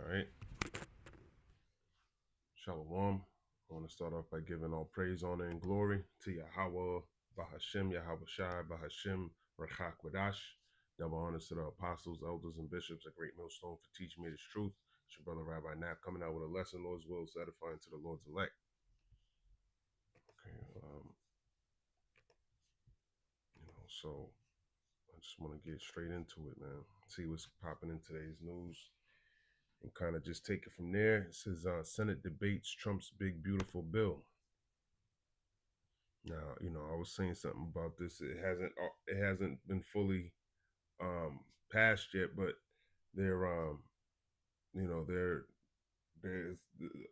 right. Shalom. I want to start off by giving all praise, honor, and glory to Yahweh, Bahashem, Yahweh Shai, Bahashem, Rachak Wadash. Double honors to the apostles, elders, and bishops, a great millstone for teaching me this truth. It's your brother Rabbi Knapp coming out with a lesson, Lord's will, is edifying to the Lord's elect. Okay, so I just want to get straight into it, man. See what's popping in today's news and kind of just take it from there. It says Senate debates Trump's big beautiful bill. Now, I was saying something about this. It hasn't been fully passed yet, but they're there's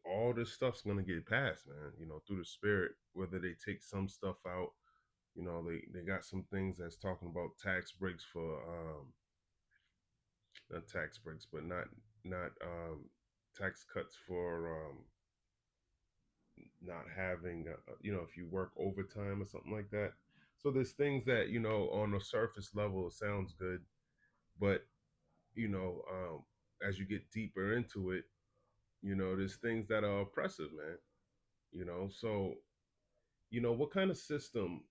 all this stuff's gonna get passed, man. Through the spirit. Whether they take some stuff out, they got some things that's talking about tax breaks for not tax breaks, but not tax cuts for not having if you work overtime or something like that. So there's things that on the surface level it sounds good, but as you get deeper into it, there's things that are oppressive, man. So what kind of system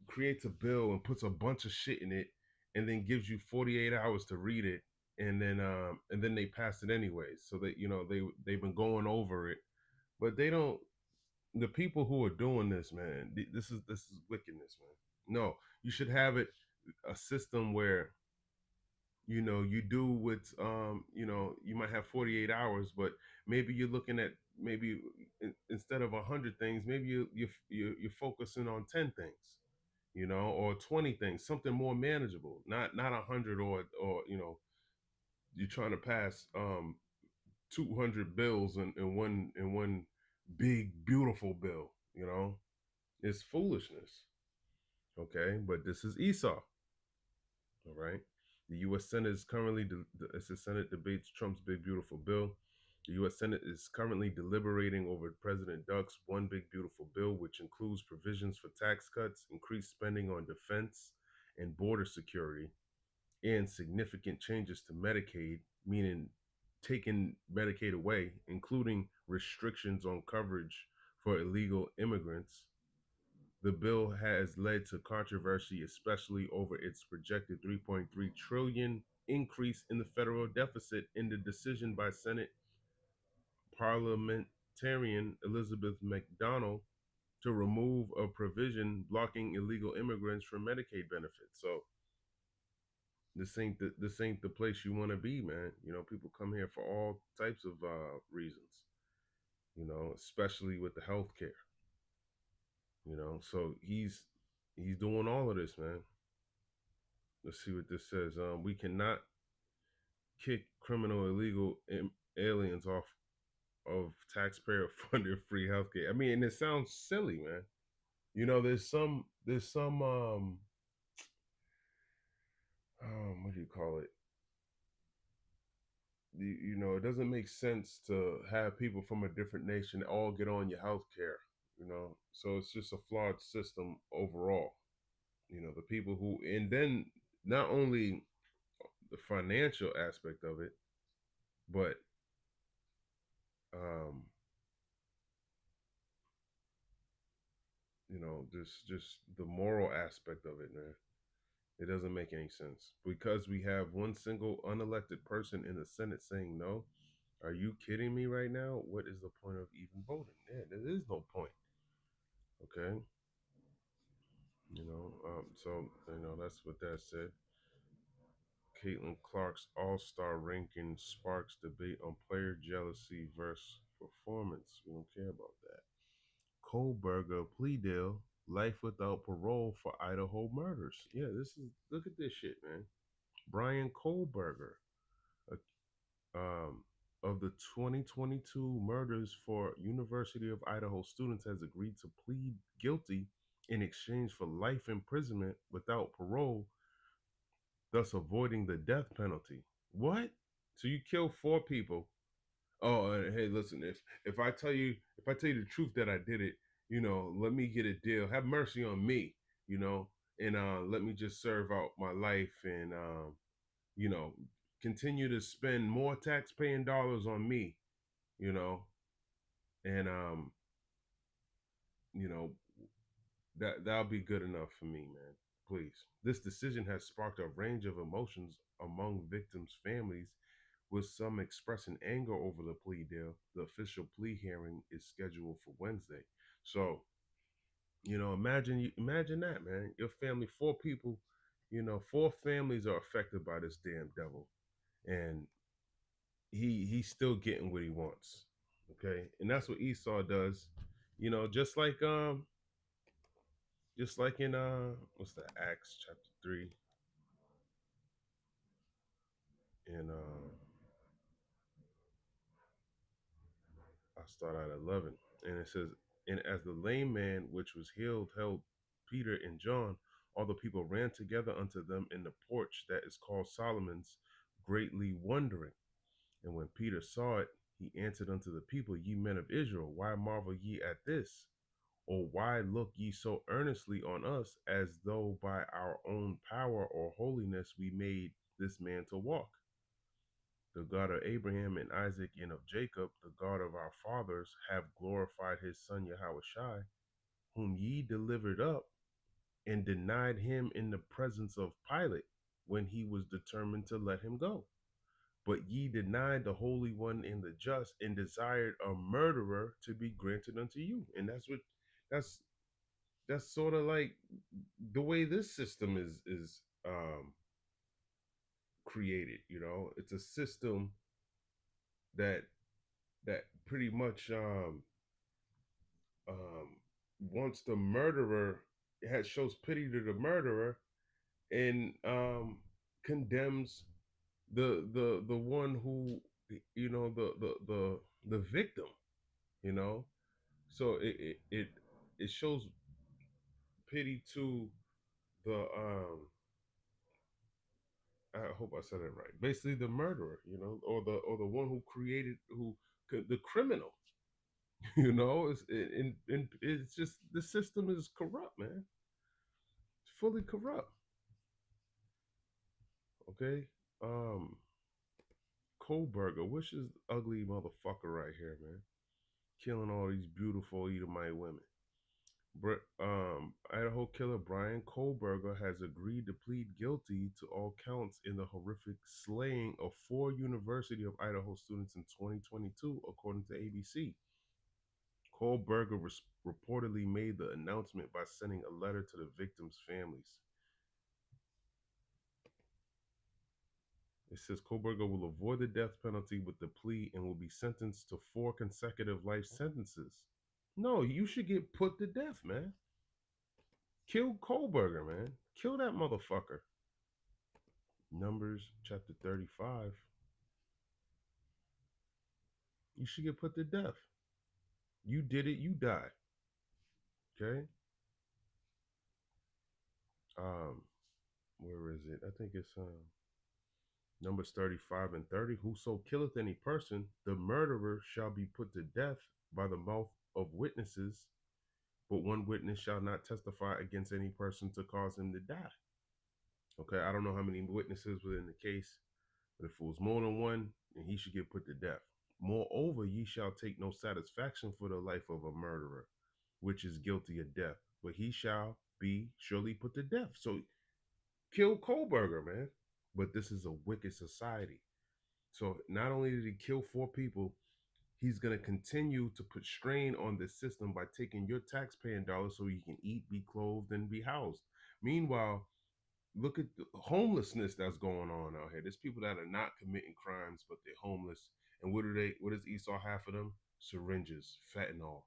creates a bill and puts a bunch of shit in it and then gives you 48 hours to read it, and then they pass it anyways, so that they've been going over it, but they don't. The people who are doing this, man, this is wickedness, man. No, you should have it a system where you do what you might have 48 hours, but maybe you're looking at maybe instead of 100 things, maybe you're focusing on 10 things, or 20 things, something more manageable, not 100, or you're trying to pass 200 bills in one big beautiful bill. It's foolishness. Okay, but this is Esau. All right. The U.S. Senate is currently, as the Senate debates Trump's big beautiful bill. The U.S. Senate is currently deliberating over President Duck's one big beautiful bill, which includes provisions for tax cuts, increased spending on defense and border security, and significant changes to Medicaid, meaning taking Medicaid away, including restrictions on coverage for illegal immigrants. The bill has led to controversy, especially over its projected 3.3 trillion increase in the federal deficit in the decision by Senate parliamentarian Elizabeth McDonnell to remove a provision blocking illegal immigrants from Medicaid benefits. So this ain't the place you want to be, man. People come here for all types of reasons. Especially with the health care. So he's doing all of this, man. Let's see what this says. We cannot kick criminal illegal aliens off of taxpayer-funded free healthcare. I mean, and it sounds silly, man. There's some what do you call it? It doesn't make sense to have people from a different nation all get on your healthcare. So it's just a flawed system overall. The people who, and then not only the financial aspect of it, but um just the moral aspect of it, man. It doesn't make any sense because we have one single unelected person in the Senate saying no. Are you kidding me right now? What is the point of even voting? Yeah, there is no point. Okay. So that's what that said. Caitlin Clark's all-star ranking sparks debate on player jealousy versus performance. We don't care about that. Kohberger plea deal, life without parole for Idaho murders. Yeah, look at this shit, man. Brian Kohberger, um, of the 2022 murders for University of Idaho students, has agreed to plead guilty in exchange for life imprisonment without parole, thus avoiding the death penalty. What? So you killed 4 people. Oh, hey, listen, if I tell you the truth that I did it, let me get a deal. Have mercy on me, and let me just serve out my life, and you know, continue to spend more tax-paying dollars on me, you know, and you know, that'll be good enough for me, man. Please. This decision has sparked a range of emotions among victims' families, with some expressing anger over the plea deal. The official plea hearing is scheduled for Wednesday. So, imagine that, man. Your family, four people, four families are affected by this damn devil. And he's still getting what he wants. Okay? And that's what Esau does. Just like in what's that, Acts chapter 3, and I'll start at 11. And it says, and as the lame man which was healed held Peter and John, all the people ran together unto them in the porch that is called Solomon's, greatly wondering. And when Peter saw it, he answered unto the people, Ye men of Israel, why marvel ye at this? Or why look ye so earnestly on us, as though by our own power or holiness we made this man to walk? The God of Abraham and Isaac and of Jacob, the God of our fathers, have glorified his son Yahushua, whom ye delivered up and denied him in the presence of Pilate, when he was determined to let him go. But ye denied the Holy One and the just, and desired a murderer to be granted unto you. And that's that's sort of like the way this system is created. It's a system that pretty much um, wants the murderer, shows pity to the murderer, and condemns the one who, the victim. you know so it shows pity to the I hope I said it right, basically the murderer, or the one who created, the criminal. It's just, the system is corrupt, man. It's fully corrupt. Okay. um Kohberger, which is ugly motherfucker right here, man, killing all these beautiful Edomite women. Idaho killer Brian Kohberger has agreed to plead guilty to all counts in the horrific slaying of four University of Idaho students in 2022, according to ABC. Kohberger reportedly made the announcement by sending a letter to the victims' families. It says Kohberger will avoid the death penalty with the plea and will be sentenced to 4 consecutive life sentences. No, you should get put to death, man. Kill Kohberger, man. Kill that motherfucker. Numbers chapter 35. You should get put to death. You did it, you die. Okay? Um, where is it? I think it's Numbers 35 and 30. Whoso killeth any person, the murderer shall be put to death by the mouth of witnesses, but one witness shall not testify against any person to cause him to die. Okay, I don't know how many witnesses were in the case, but if it was more than one, then he should get put to death. Moreover, ye shall take no satisfaction for the life of a murderer, which is guilty of death, but he shall be surely put to death. So kill Kohberger, man. But this is a wicked society. So not only did he kill 4 people, he's going to continue to put strain on the system by taking your taxpaying dollars so you can eat, be clothed, and be housed. Meanwhile, look at the homelessness that's going on out here. There's people that are not committing crimes, but they're homeless. And what does Esau have for them? Syringes, fentanyl.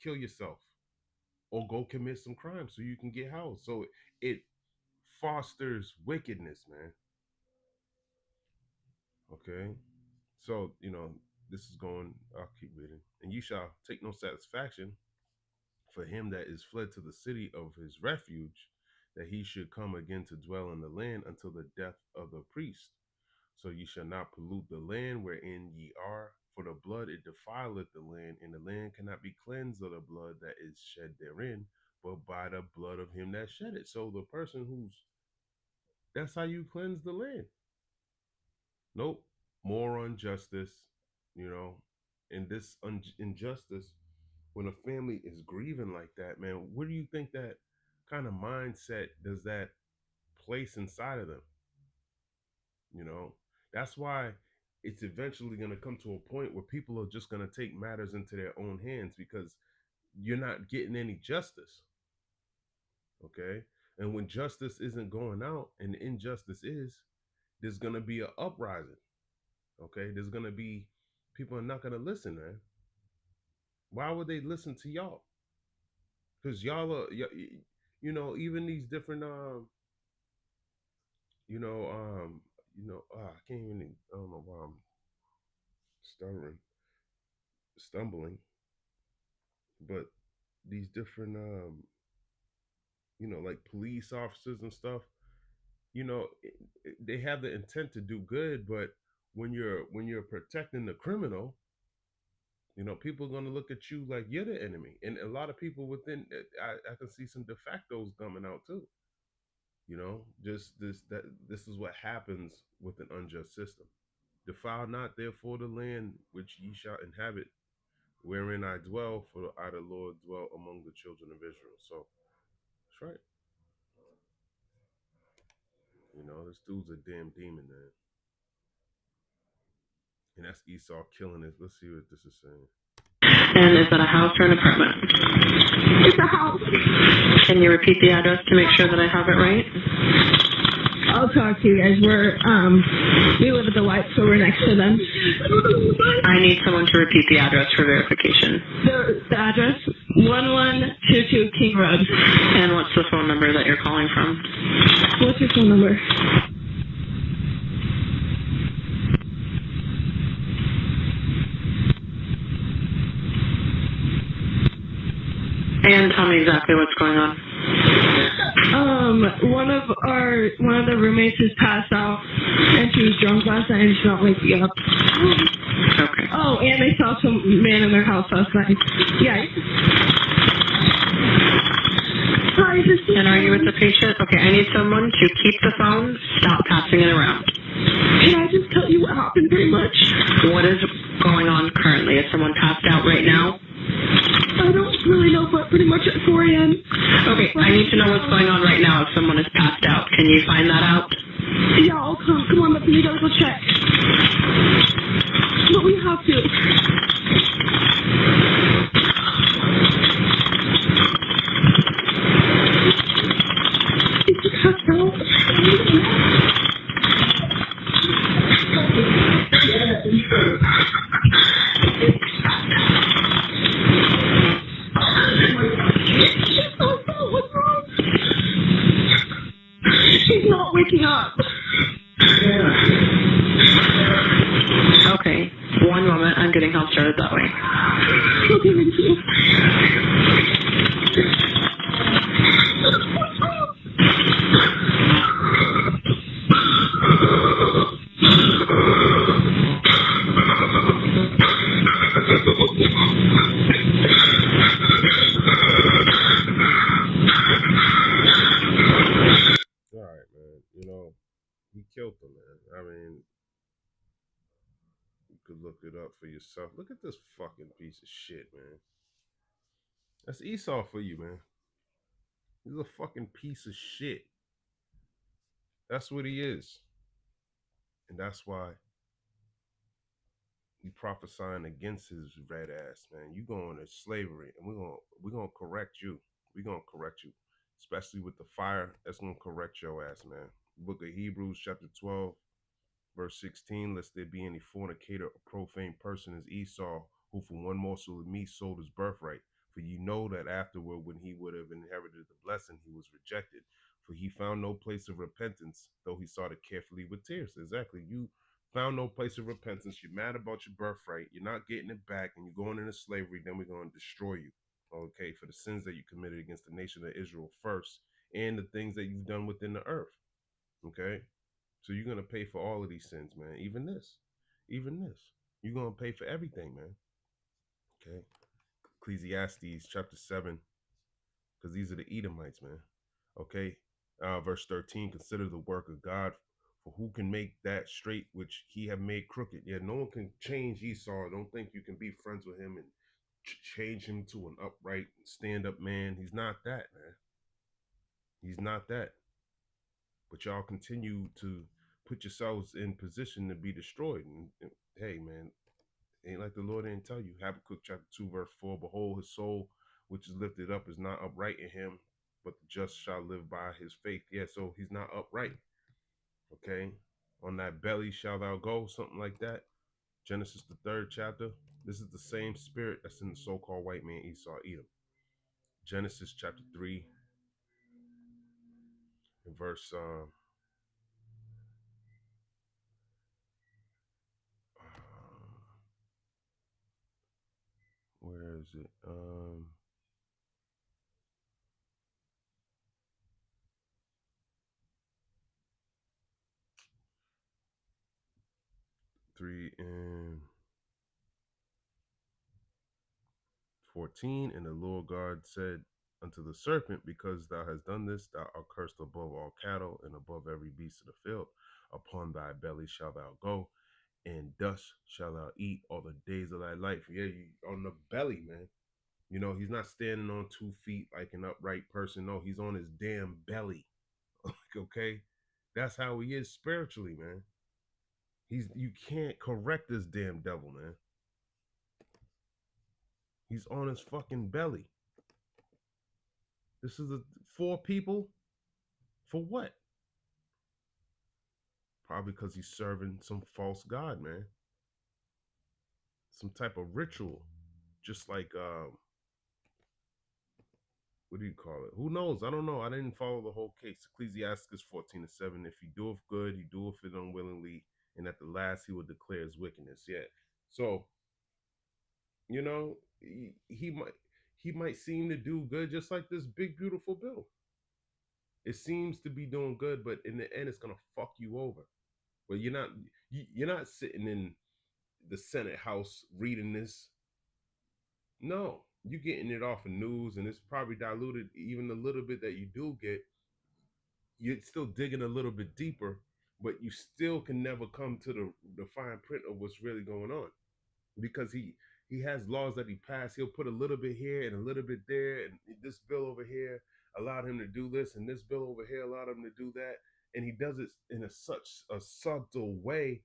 Kill yourself or go commit some crime so you can get housed. So it fosters wickedness, man. Okay. So, this is going, I'll keep reading. And you shall take no satisfaction for him that is fled to the city of his refuge, that he should come again to dwell in the land until the death of the priest. So ye shall not pollute the land wherein ye are, for the blood it defileth the land, and the land cannot be cleansed of the blood that is shed therein, but by the blood of him that shed it. So the person that's how you cleanse the land. Nope. More injustice, you know, and this injustice, when a family is grieving like that, man, where do you think that kind of mindset does that place inside of them? You know, that's why it's eventually going to come to a point where people are just going to take matters into their own hands because you're not getting any justice. Okay. And when justice isn't going out and injustice is, there's going to be an uprising. Okay. There's going to be people are not going to listen, man. Why would they listen to y'all? Because y'all are, you know, even these different, you know, I can't even, I don't know why I'm stuttering, stumbling, but these different, like police officers and stuff, they have the intent to do good, but when you're protecting the criminal, people are going to look at you like you're the enemy, and a lot of people within, I can see some de factos coming out too. Just this is what happens with an unjust system. Defile not therefore the land which ye shall inhabit, wherein I dwell, for I the Lord dwell among the children of Israel. So that's right. This dude's a damn demon, man. And that's Esau killing it. Let's see what this is saying. And is that a house or an apartment? It's a house. Can you repeat the address to make sure that I have it right? I'll talk to you guys. We live at the light, so we're next to them. I need someone to repeat the address for verification. The address, 1122 King Road. And what's the phone number that you're calling from? What's your phone number? And tell me exactly what's going on. One of the roommates has passed out, and she was drunk last night, and she's not waking up. Okay. Oh, and they saw some man in their house last night. Yeah. Hi, and are you with the patient? Okay, I need someone to keep the phone, stop passing it around. Can I just tell you what happened pretty much? What is going on currently? Is someone passed out right now? I don't really know, but pretty much at 4 a.m. Okay, I need to know what's going on right now if someone is passed out. Can you find that out? Yeah, I'll come. Come on, let me go check. But we have to. Is he passed out? He's not waking up. Okay, one moment. I'm getting help started that way. Okay, thank you. All right, man. He killed them, man. I mean, you could look it up for yourself. Look at this fucking piece of shit, man. That's Esau for you, man. He's a fucking piece of shit. That's what he is. And that's why he prophesying against his red ass, man. You going to slavery, and we're gonna correct you. We're gonna correct you. Especially with the fire, that's gonna correct your ass, man. Book of Hebrews, chapter 12, verse 16, lest there be any fornicator or profane person as Esau, who for one morsel of meat sold his birthright. For you know that afterward, when he would have inherited the blessing, he was rejected. For he found no place of repentance, though he sought it carefully with tears. Exactly. You found no place of repentance. You're mad about your birthright. You're not getting it back, and you're going into slavery. Then we're going to destroy you. Okay, for the sins that you committed against the nation of Israel first, and the things that you've done within the earth. Okay. So you're gonna pay for all of these sins, man. Even this. Even this. You're gonna pay for everything, man. Okay. Ecclesiastes chapter 7. Because these are the Edomites, man. Okay. Verse 13. Consider the work of God, For who can make that straight which he have made crooked? Yeah, no one can change Esau. Don't think you can be friends with him and change him to an upright, stand-up man. He's not that, man. He's not that. But y'all continue to put yourselves in position to be destroyed. And hey, man, ain't like the Lord didn't tell you. Habakkuk chapter 2, verse 4, behold, his soul which is lifted up is not upright in him, but the just shall live by his faith. Yeah, so he's not upright. Okay. On that belly shall thou go, something like that. Genesis the 3rd chapter. This is the same spirit that's in the so-called white man Esau Edom. Genesis chapter 3 and verse where is it? 3 and 14. And the Lord God said unto the serpent, because thou hast done this, thou art cursed above all cattle and above every beast of the field. Upon thy belly shalt thou go, and dust shalt thou eat all the days of thy life. Yeah, you on the belly, man. You know, he's not standing on 2 feet like an upright person. No, he's on his damn belly. Okay? That's how he is spiritually, man. You can't correct this damn devil, man. He's on his fucking belly. This is 4 people for what? Probably because he's serving some false god, man. Some type of ritual. Just like what do you call it? Who knows? I don't know. I didn't follow the whole case. Ecclesiasticus 14:7. If he doeth good, he doeth it unwillingly, and at the last he will declare his wickedness. Yeah. So, you know, he might seem to do good, just like this big beautiful bill. It seems to be doing good, but in the end, it's gonna fuck you over. But you're not sitting in the Senate House reading this. No, you're getting it off of news, and it's probably diluted. Even the little bit that you do get, you're still digging a little bit deeper, but you still can never come to the fine print of what's really going on, because he has laws that he passed. He'll put a little bit here and a little bit there, and this bill over here allowed him to do this, and this bill over here allowed him to do that, and he does it in such a subtle way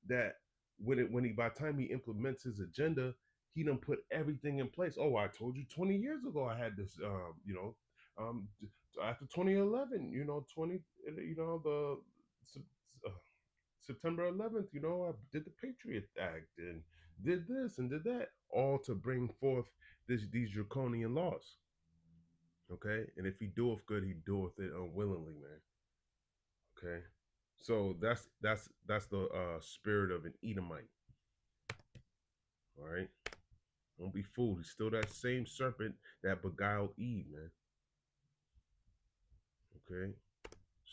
that when he by the time he implements his agenda, he done put everything in place. Oh, I told you 20 years ago I had this, um, after 2011, 20, the uh, September 11th, I did the Patriot Act and did this and did that, all to bring forth these draconian laws. Okay, and if he doeth good, he doeth it unwillingly, man. Okay, so that's the spirit of an Edomite. All right, don't be fooled. He's still that same serpent that beguiled Eve, man. Okay,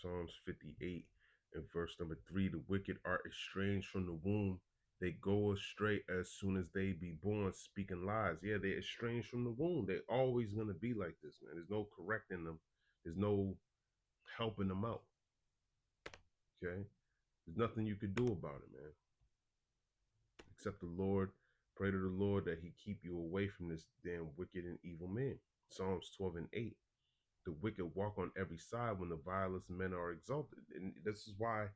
Psalms 58 and verse number 3, the wicked are estranged from the womb. They go astray as soon as they be born, speaking lies. Yeah, they're estranged from the womb. They're always going to be like this, man. There's no correcting them. There's no helping them out. Okay? There's nothing you could do about it, man. Except the Lord. Pray to the Lord that he keep you away from this damn wicked and evil man. Psalms 12 and 8. The wicked walk on every side when the vilest men are exalted. And this is why,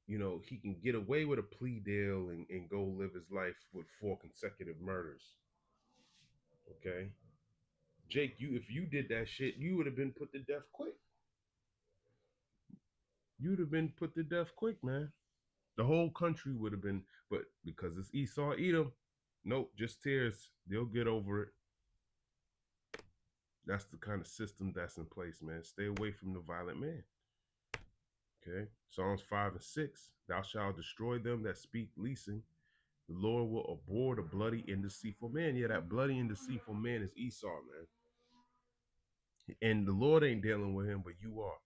he can get away with a plea deal and go live his life with 4 consecutive murders. Okay? Jake, if you did that shit, you would have been put to death quick. You'd have been put to death quick, man. The whole country would have been, but because it's Esau Edom, nope, just tears. They'll get over it. That's the kind of system that's in place, man. Stay away from the violent man. Okay. Psalms 5 and 6. Thou shalt destroy them that speak leasing. The Lord will abhor the bloody and deceitful man. Yeah, that bloody and deceitful man is Esau, man. And the Lord ain't dealing with him, but you are.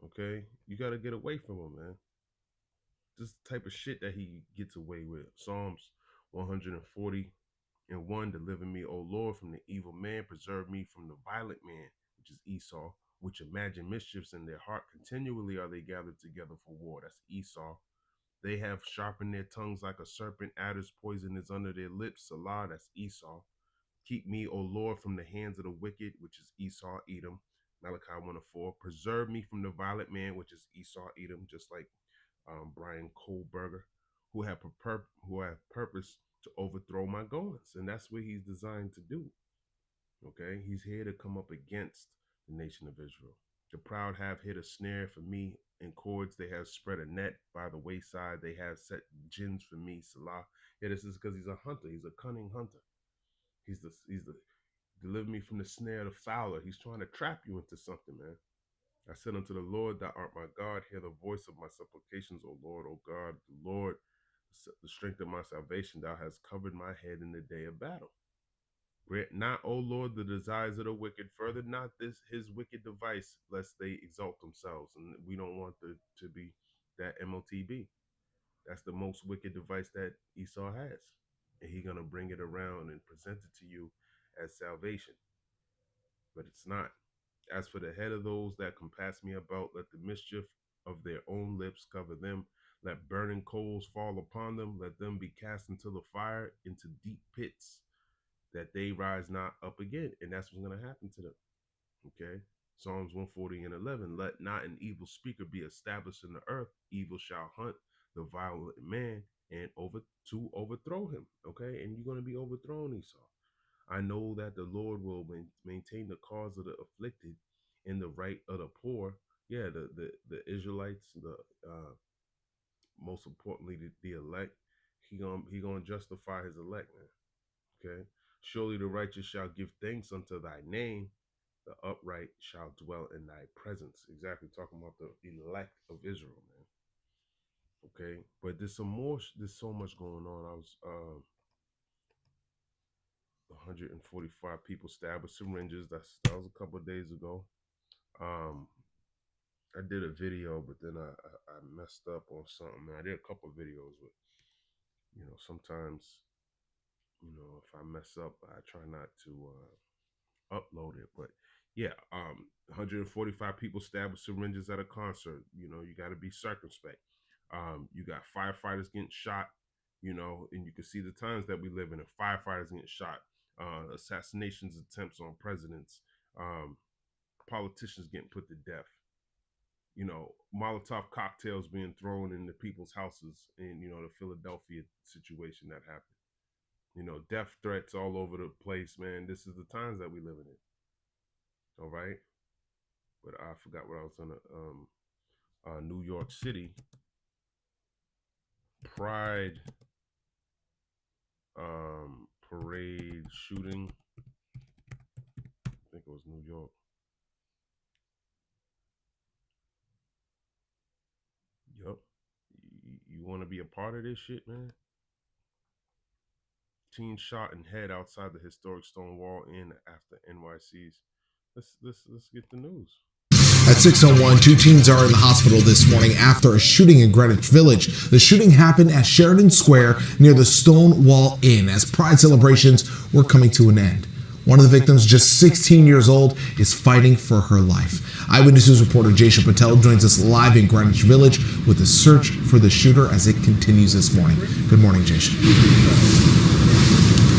Okay? You got to get away from him, man. This is the type of shit that he gets away with. Psalms 140:1. Deliver me, O Lord, from the evil man. Preserve me from the violent man, which is Esau. which imagine mischiefs in their heart. Continually are they gathered together for war. That's Esau. They have sharpened their tongues like a serpent. Adder's poison is under their lips. Salah, that's Esau. Keep me, O Lord, from the hands of the wicked, which is Esau, Edom. Malachi 1:4. Preserve me from the violent man, which is Esau, Edom, just like Brian Kohberger, who have purpose to overthrow my goings. And that's what he's designed to do. Okay, he's here to come up against the nation of Israel. The proud have hid a snare for me in cords. They have spread a net by the wayside. They have set gins for me. Salah. Yeah, this is because he's a hunter. He's a cunning hunter. He's the deliver me from the snare of the fowler. He's trying to trap you into something, man. I said unto the Lord, thou art my God. Hear the voice of my supplications, O Lord, O God, the Lord, the strength of my salvation. Thou hast covered my head in the day of battle. Grant not, O Lord, the desires of the wicked. Further not his wicked device, lest they exalt themselves. And we don't want to be that MOTB. That's the most wicked device that Esau has. And he's going to bring it around and present it to you as salvation. But it's not. As for the head of those that compass me about, let the mischief of their own lips cover them. Let burning coals fall upon them. Let them be cast into the fire, into deep pits, that they rise not up again. And that's what's going to happen to them. Okay? Psalms 140:11. Let not an evil speaker be established in the earth. Evil shall hunt the violent man and to overthrow him. Okay? And you're going to be overthrown, Esau. I know that the Lord will maintain the cause of the afflicted and the right of the poor. Yeah, the Israelites, most importantly the elect. He gonna justify his elect, man. Okay. Surely the righteous shall give thanks unto thy name. The upright shall dwell in thy presence. Exactly, talking about the elect of Israel, man. Okay, but there's so much going on. I was 145 people stabbed with syringes. That was a couple of days ago. I did a video, but then I messed up on something. I did a couple of videos, but sometimes if I mess up, I try not to upload it. But yeah, 145 people stabbed with syringes at a concert. You got to be circumspect. You got firefighters getting shot. And you can see the times that we live in. Firefighters getting shot. Assassinations attempts on presidents, politicians getting put to death, Molotov cocktails being thrown into people's houses in, the Philadelphia situation that happened, death threats all over the place, man. This is the times that we live in. All right. But I forgot what I was on. New York City Pride parade shooting. I think it was New York. Yup. You want to be a part of this shit, man? Teen shot in head outside the historic Stonewall Inn after NYC's. Let's get the news. At 6:01, 2 teens are in the hospital this morning after a shooting in Greenwich Village. The shooting happened at Sheridan Square near the Stonewall Inn as Pride celebrations were coming to an end. One of the victims, just 16 years old, is fighting for her life. Eyewitness News reporter Jaisha Patel joins us live in Greenwich Village with the search for the shooter as it continues this morning. Good morning, Jaisha.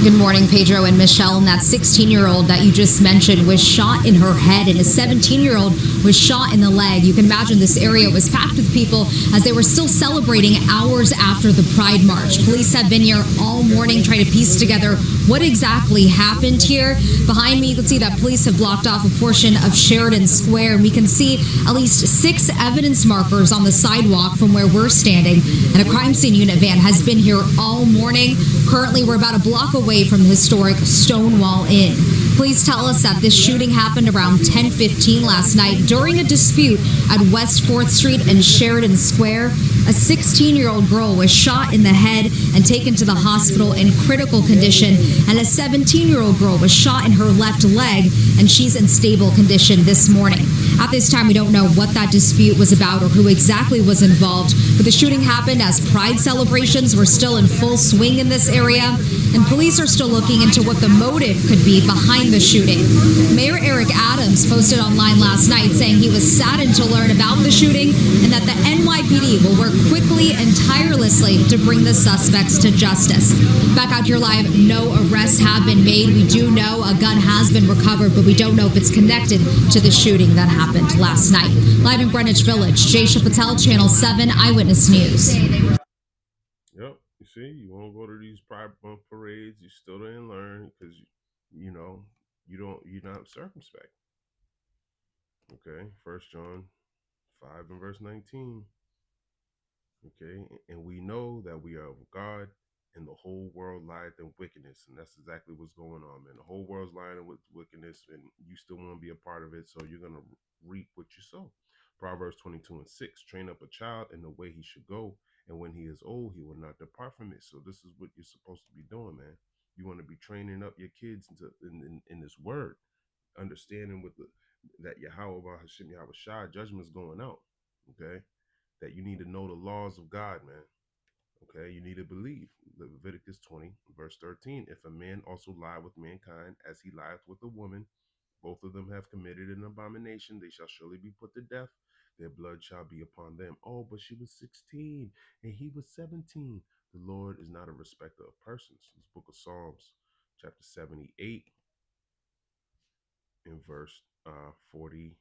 Good morning, Pedro and Michelle. And that 16-year-old that you just mentioned was shot in her head, and a 17-year-old was shot in the leg. You can imagine this area was packed with people as they were still celebrating hours after the Pride March. Police have been here all morning trying to piece together what exactly happened here. Behind me, you can see that police have blocked off a portion of Sheridan Square, and we can see at least 6 evidence markers on the sidewalk from where we're standing. And a crime scene unit van has been here all morning. Currently, we're about a block away from the historic Stonewall Inn. Police tell us that this shooting happened around 10:15 last night during a dispute at West 4th Street and Sheridan Square. A 16-year-old girl was shot in the head and taken to the hospital in critical condition, and a 17-year-old girl was shot in her left leg, and she's in stable condition this morning. At this time, we don't know what that dispute was about or who exactly was involved, but the shooting happened as Pride celebrations were still in full swing in this area. and police are still looking into what the motive could be behind the shooting. Mayor Eric Adams posted online last night saying he was saddened to learn about the shooting and that the NYPD will work quickly and tirelessly to bring the suspects to justice. Back out here live, no arrests have been made. We do know a gun has been recovered, but we don't know if it's connected to the shooting that happened last night. Live in Greenwich Village, Jaysha Patel, Channel 7 Eyewitness News. Yep. You see, you won't go to these Pride Month parades. You still didn't learn because you know you're not circumspect. Okay. 1 John 5 and verse 19. Okay, and we know that we are of God, and the whole world lieth in wickedness, and that's exactly what's going on, man. The whole world's lying with wickedness, and you still want to be a part of it, so you're gonna reap what you sow. Proverbs 22 and 6: train up a child in the way he should go, and when he is old, he will not depart from it. So this is what you're supposed to be doing, man. You want to be training up your kids in this word, understanding with that Yahweh Hashem Yahweh Shai judgment's going out. Okay, that you need to know the laws of God, man. Okay, you need to believe. Leviticus 20, verse 13. If a man also lie with mankind as he lieth with a woman, both of them have committed an abomination, they shall surely be put to death. Their blood shall be upon them. Oh, but she was 16 and he was 17. The Lord is not a respecter of persons. This book of Psalms, chapter 78, in verse 49.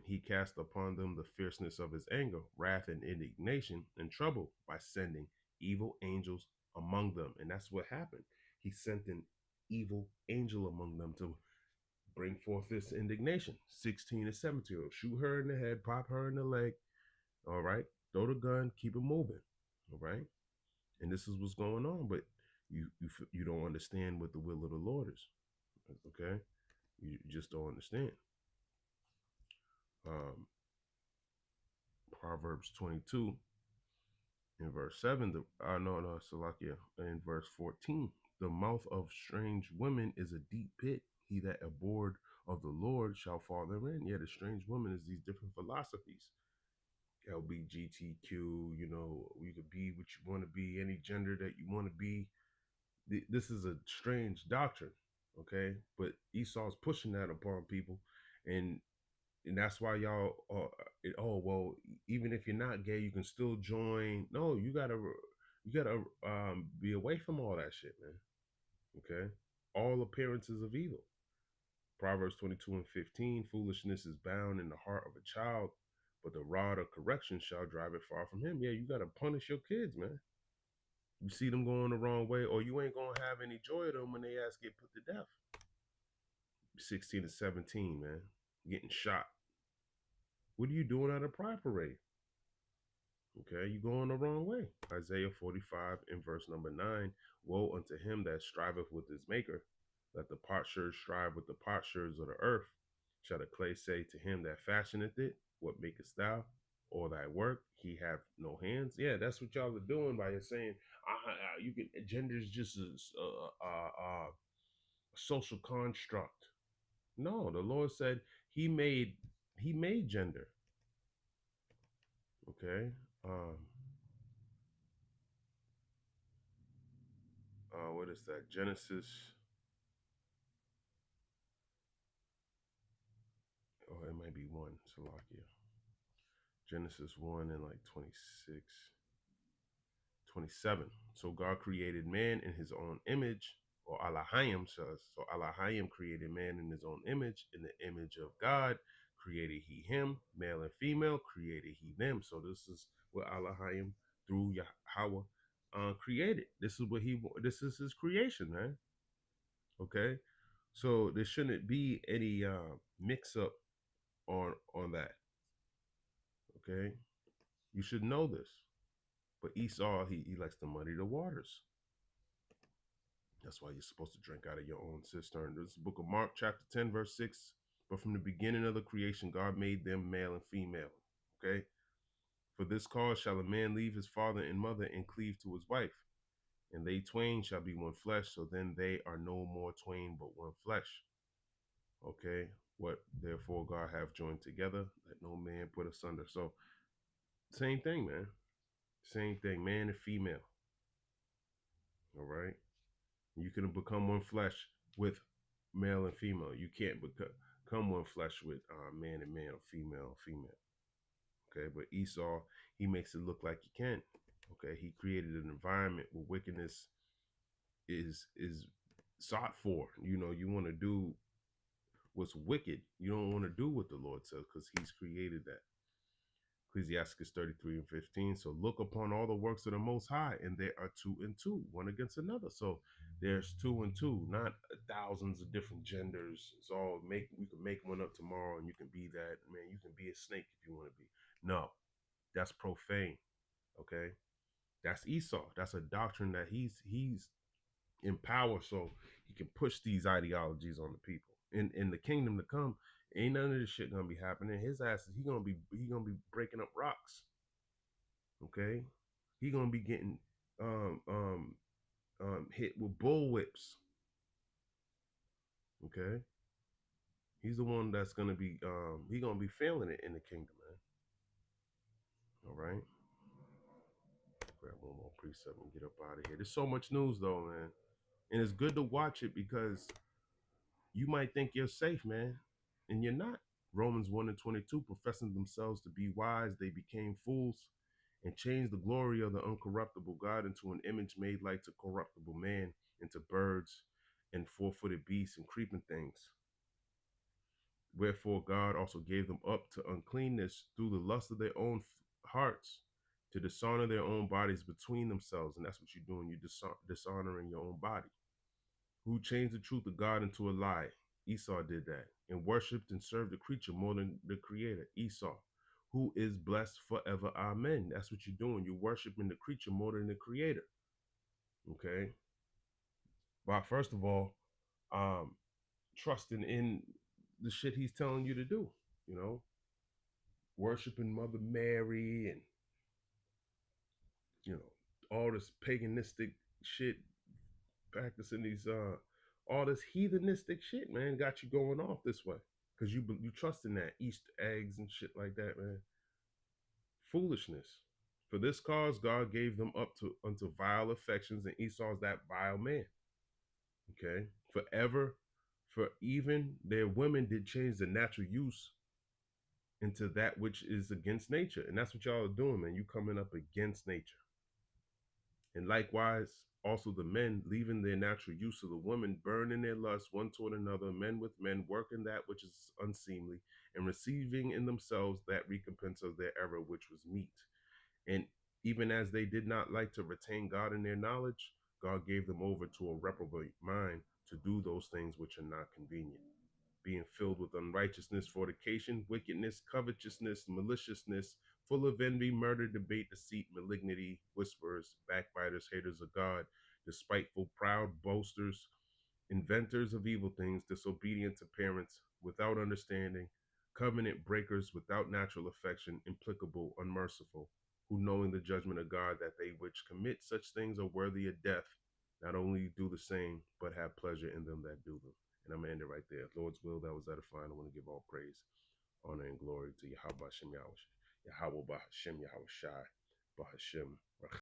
He cast upon them the fierceness of his anger, wrath and indignation and trouble by sending evil angels among them. And that's what happened. He sent an evil angel among them to bring forth this indignation. 16 and 17. Shoot her in the head, pop her in the leg. All right. Throw the gun, keep it moving. All right. And this is what's going on. But you don't understand what the will of the Lord is. Okay. You just don't understand. Proverbs 22 in verse 7, Salakia, in verse 14, the mouth of strange women is a deep pit. He that abhorred of the Lord shall fall therein. Yeah, the strange woman is these different philosophies. LBGTQ, you could be what you want to be, any gender that you want to be. This is a strange doctrine, okay? But Esau's pushing that upon people, and that's why y'all well, even if you're not gay, you can still join. No, you gotta be away from all that shit, man. Okay, all appearances of evil. Proverbs 22 and 15: foolishness is bound in the heart of a child, but the rod of correction shall drive it far from him. Yeah, you gotta punish your kids, man. You see them going the wrong way, or you ain't gonna have any joy of them when they ass get put to death. 16 to 17, man, getting shot. What are you doing at a pride parade? Okay, you're going the wrong way. Isaiah 45 in verse number 9. Woe unto him that striveth with his maker. Let the potsherds strive with the potsherds of the earth. Shall the clay say to him that fashioneth it, what makest thou? Or thy work, he have no hands. Yeah, that's what y'all are doing by saying you can. Gender is just a social construct. No, the Lord said He made gender. Okay. What is that? Genesis. Oh, it might be 1. Salakia. Genesis 1 and like 26, 27. So God created man in his own image, or Elohim says. So Elohim created man in his own image. In the image of God created he him, male and female created he them. So this is what Elohim through Yahweh created. This is his creation, man. Okay. So there shouldn't be any mix up on that. Okay. You should know this. But Esau, he likes to muddy the waters. That's why you're supposed to drink out of your own cistern. This is the book of Mark, chapter 10, verse 6. But from the beginning of the creation, God made them male and female. Okay. For this cause shall a man leave his father and mother and cleave to his wife, and they twain shall be one flesh. So then they are no more twain, but one flesh. Okay. What therefore God hath joined together, let no man put asunder. So same thing, man. Same thing, man and female. All right. You can become one flesh with male and female. You can't become one flesh with man and man or female. Okay, but Esau, he makes it look like he can. Okay, he created an environment where wickedness is sought for. You know, you want to do what's wicked. You don't want to do what the Lord says because He's created that. Ecclesiastes 33 and 15. So look upon all the works of the Most High, and there are two and two, one against another. So there's two and two, not thousands of different genders. It's all you can make one up tomorrow, and you can be that man. You can be a snake if you want to be. No, that's profane. Okay, that's Esau. That's a doctrine that he's in power, so he can push these ideologies on the people. In the kingdom to come, ain't none of this shit gonna be happening. His ass is he gonna be breaking up rocks. Okay, he gonna be getting um um hit with bull whips. Okay, he's the one that's gonna be he gonna be feeling it in the kingdom, man. All right, grab one more precept and get up out of here. There's so much news though, man, and it's good to watch it because you might think you're safe, man, and you're not. Romans 1 and 22, professing themselves to be wise, they became fools and changed the glory of the uncorruptible God into an image made like to corruptible man, into birds and four-footed beasts and creeping things. Wherefore God also gave them up to uncleanness through the lust of their own hearts, to dishonor their own bodies between themselves. And that's what you're doing. You're dishonoring your own body. Who changed the truth of God into a lie. Esau did that and worshiped and served the creature more than the creator. Esau, who is blessed forever. Amen. That's what you're doing. You're worshiping the creature more than the creator. Okay. But first of all, trusting in the shit he's telling you to do, you know, worshiping Mother Mary and, you know, all this paganistic shit, practicing these all this heathenistic shit, man, got you going off this way because you trust in that Easter eggs and shit like that, man. Foolishness. For this cause, God gave them up to unto vile affections, and Esau's that vile man. Okay, forever, for even their women did change the natural use into that which is against nature, and that's what y'all are doing, man. You coming up against nature. And likewise, also the men, leaving their natural use of the woman, burn in their lust one toward another, men with men, working that which is unseemly, and receiving in themselves that recompense of their error, which was meat. And even as they did not like to retain God in their knowledge, God gave them over to a reprobate mind to do those things which are not convenient, being filled with unrighteousness, fornication, wickedness, covetousness, maliciousness, full of envy, murder, debate, deceit, malignity, whisperers, backbiters, haters of God, despiteful, proud, boasters, inventors of evil things, disobedient to parents, without understanding, covenant breakers, without natural affection, implicable, unmerciful, who knowing the judgment of God that they which commit such things are worthy of death, not only do the same, but have pleasure in them that do them. And I'm going to end it right there. Lord's will, that was edifying. I want to give all praise, honor, and glory to Yahweh Shem Yahweh. Yahweh Bahashem Yahweh Shai Bahashem